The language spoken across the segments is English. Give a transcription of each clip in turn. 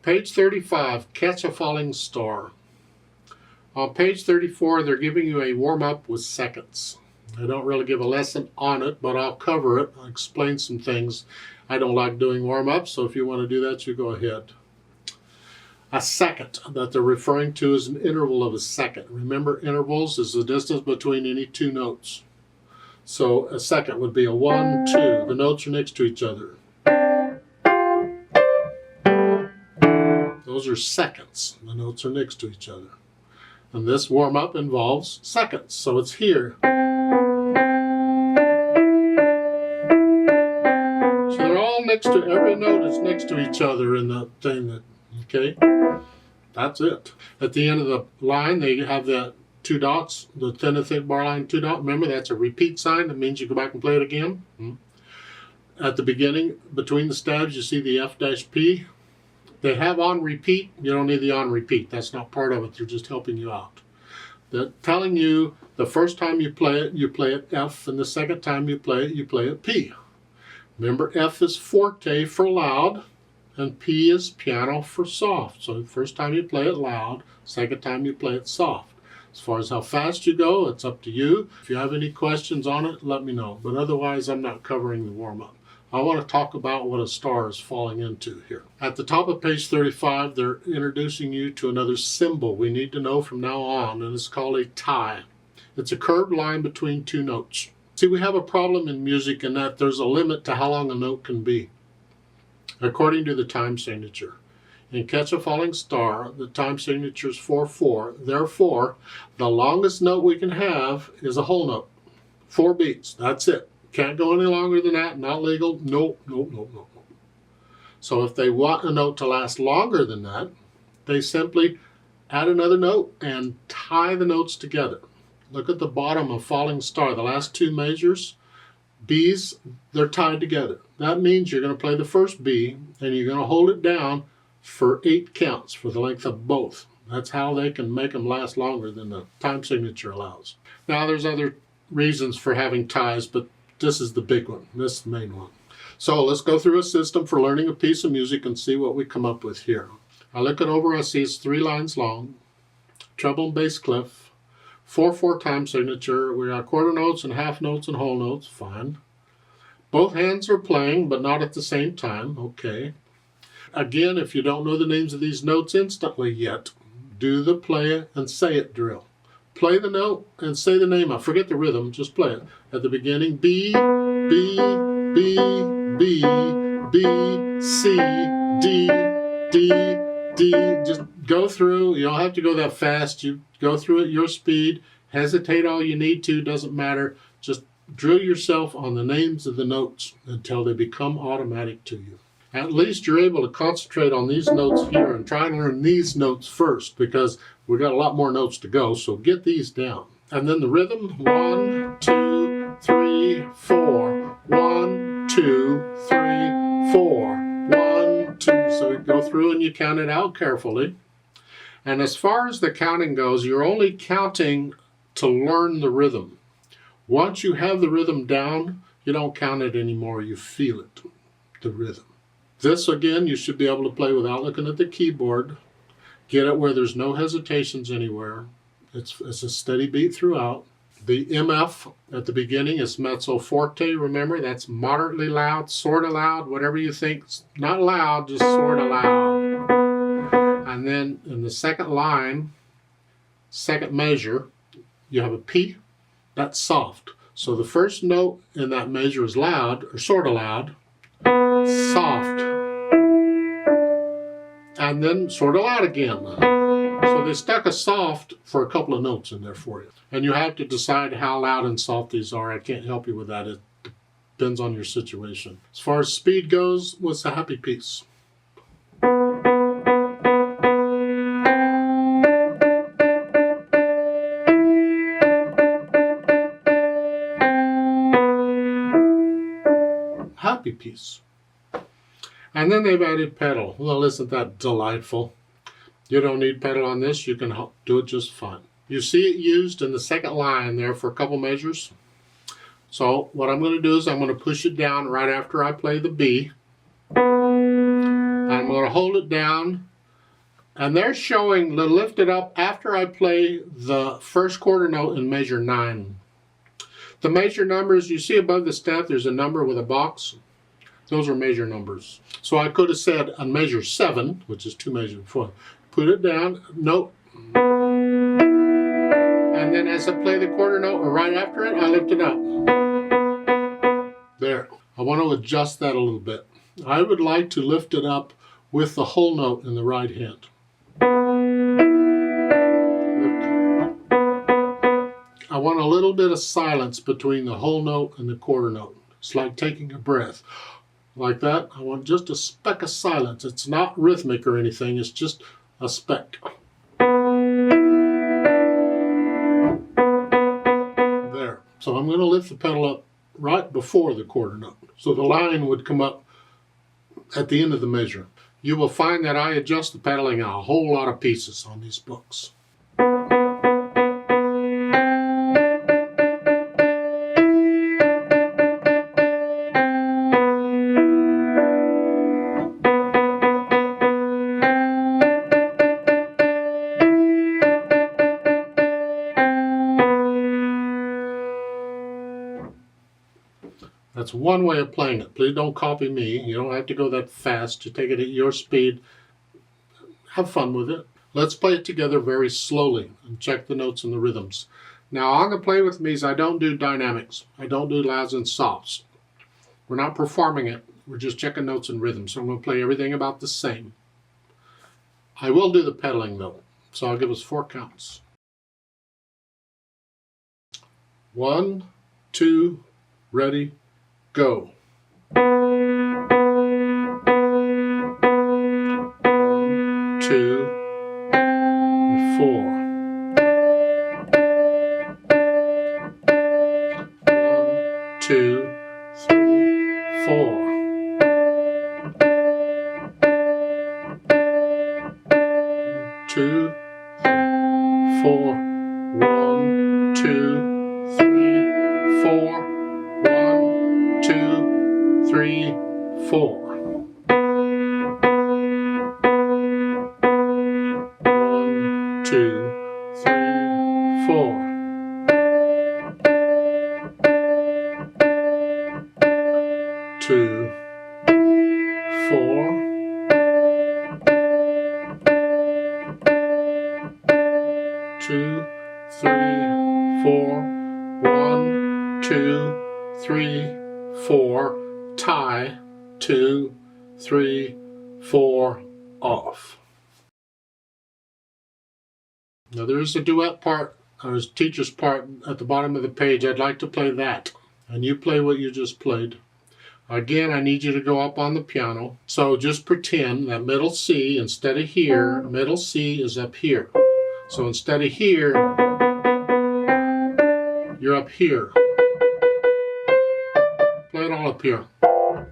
Page 35, Catch a Falling Star. On page 34, they're giving you a warm-up with seconds. I don't really give a lesson on it, but I'll cover it. I'll explain some things. I don't like doing warm-ups, so if you want to do that, you go ahead. A second that they're referring to is an interval of a second. Remember, intervals is the distance between any two notes. So a second would be a 1, 2. The notes are next to each other. Those are seconds. The notes are next to each other. And this warm-up involves seconds, so it's here. So they're all next to, every note is next to each other in the thing that, okay? That's it. At the end of the line, they have the two dots, the thin and thick bar line 2 dot. Remember, that's a repeat sign. That means you go back and play it again. At the beginning, between the stabs, you see the F-P. They have on repeat. You don't need the on repeat. That's not part of it. They're just helping you out. They're telling you the first time you play it F, and the second time you play it P. Remember, F is forte for loud, and P is piano for soft. So the first time you play it loud, second time you play it soft. As far as how fast you go, it's up to you. If you have any questions on it, let me know. But otherwise, I'm not covering the warm-up. I want to talk about what a star is falling into here. At the top of page 35, they're introducing you to another symbol we need to know from now on, and it's called a tie. It's a curved line between two notes. See, we have a problem in music in that there's a limit to how long a note can be, according to the time signature. In Catch a Falling Star, the time signature is 4/4. Therefore, the longest note we can have is a whole note. 4 beats. That's it. Can't go any longer than that. Not legal. Nope. So if they want a note to last longer than that, they simply add another note and tie the notes together. Look at the bottom of Falling Star. The last 2 measures, B's, they're tied together. That means you're going to play the first B and you're going to hold it down for 8 counts for the length of both. That's how they can make them last longer than the time signature allows. Now there's other reasons for having ties, but this is the big one. This is the main one. So let's go through a system for learning a piece of music and see what we come up with here. I look it over, I see it's 3 lines long, treble and bass clef, 4/4 time signature. We got quarter notes and half notes and whole notes. Fine. Both hands are playing, but not at the same time. Okay. Again, if you don't know the names of these notes instantly yet, do the play it and say it drill. Play the note and say the name. I forget the rhythm, just play it. At the beginning, B, B, B, B, B, C, D, D, D. Just go through. You don't have to go that fast. You go through at your speed. Hesitate all you need to, doesn't matter. Just drill yourself on the names of the notes until they become automatic to you. At least you're able to concentrate on these notes here and try and learn these notes first, because we've got a lot more notes to go, so get these down. And then the rhythm, 1, 2, 3, 4. 1, 2, 3, 4. 1, 2. So you go through and you count it out carefully. And as far as the counting goes, you're only counting to learn the rhythm. Once you have the rhythm down, you don't count it anymore, you feel it, the rhythm. This, again, you should be able to play without looking at the keyboard. Get it where there's no hesitations anywhere. It's a steady beat throughout. The MF at the beginning is mezzo forte. Remember, that's moderately loud, sort of loud, whatever you think. Not loud, just sort of loud. And then in the second line, second measure, you have a P. That's soft. So the first note in that measure is loud, or sort of loud, soft, and then sort of loud again. So they stuck a soft for a couple of notes in there for you. And you have to decide how loud and soft these are. I can't help you with that. It depends on your situation. As far as speed goes, what's the happy piece? Happy piece. And then they've added pedal. Well, isn't that delightful? You don't need pedal on this. You can do it just fine. You see it used in the second line there for a couple measures. So what I'm going to do is I'm going to push it down right after I play the B. I'm going to hold it down And they're showing the lifted up after I play the first quarter note in measure 9. The measure numbers, you see above the stamp, there's a number with a box. Those are measure numbers. So I could have said on measure 7, which is 2 measures before, put it down, note, and then as I play the quarter note, or right after it, I lift it up. There. I want to adjust that a little bit. I would like to lift it up with the whole note in the right hand. I want a little bit of silence between the whole note and the quarter note. It's like taking a breath. Like that. I want just a speck of silence. It's not rhythmic or anything. It's just a speck. There. So I'm going to lift the pedal up right before the quarter note. So the line would come up at the end of the measure. You will find that I adjust the pedaling in a whole lot of pieces on these books. That's one way of playing it. Please don't copy me. You don't have to go that fast. You take it at your speed. Have fun with it. Let's play it together very slowly and check the notes and the rhythms. Now on the Play With Me's, I don't do dynamics. I don't do louds and softs. We're not performing it. We're just checking notes and rhythms. So I'm going to play everything about the same. I will do the pedaling though. So I'll give us 4 counts. 1, 2, ready, go. 1, 2, 4. 1, 2, 3, 4. 2, 4. 1, 2, 3, 4. 1, 2, 3, 4. 1, 2, 3, 4. 2, 4. 2, 3, 4. 1, 2, 3, 4. Tie. 2, 3, 4. Off. Now there's a duet part, or teacher's part at the bottom of the page. I'd like to play that. And you play what you just played. Again, I need you to go up on the piano. So just pretend that middle C, instead of here, middle C is up here. So instead of here, you're up here. Play it all up here.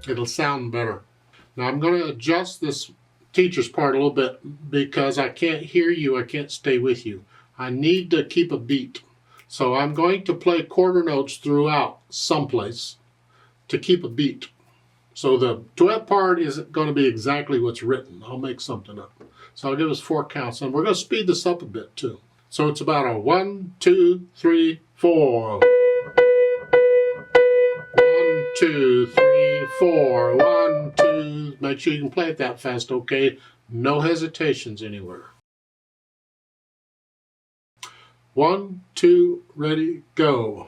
It'll sound better. Now I'm going to adjust this teacher's part a little bit because I can't hear you. I can't stay with you. I need to keep a beat. So I'm going to play quarter notes throughout someplace to keep a beat. So the duet part isn't going to be exactly what's written. I'll make something up. So I'll give us 4 counts, and we're going to speed this up a bit too. So it's about a 1, 2, 3, 4. 1, 2, 3, 4. 1, 2. Make sure you can play it that fast, okay? No hesitations anywhere. 1, 2, ready, go.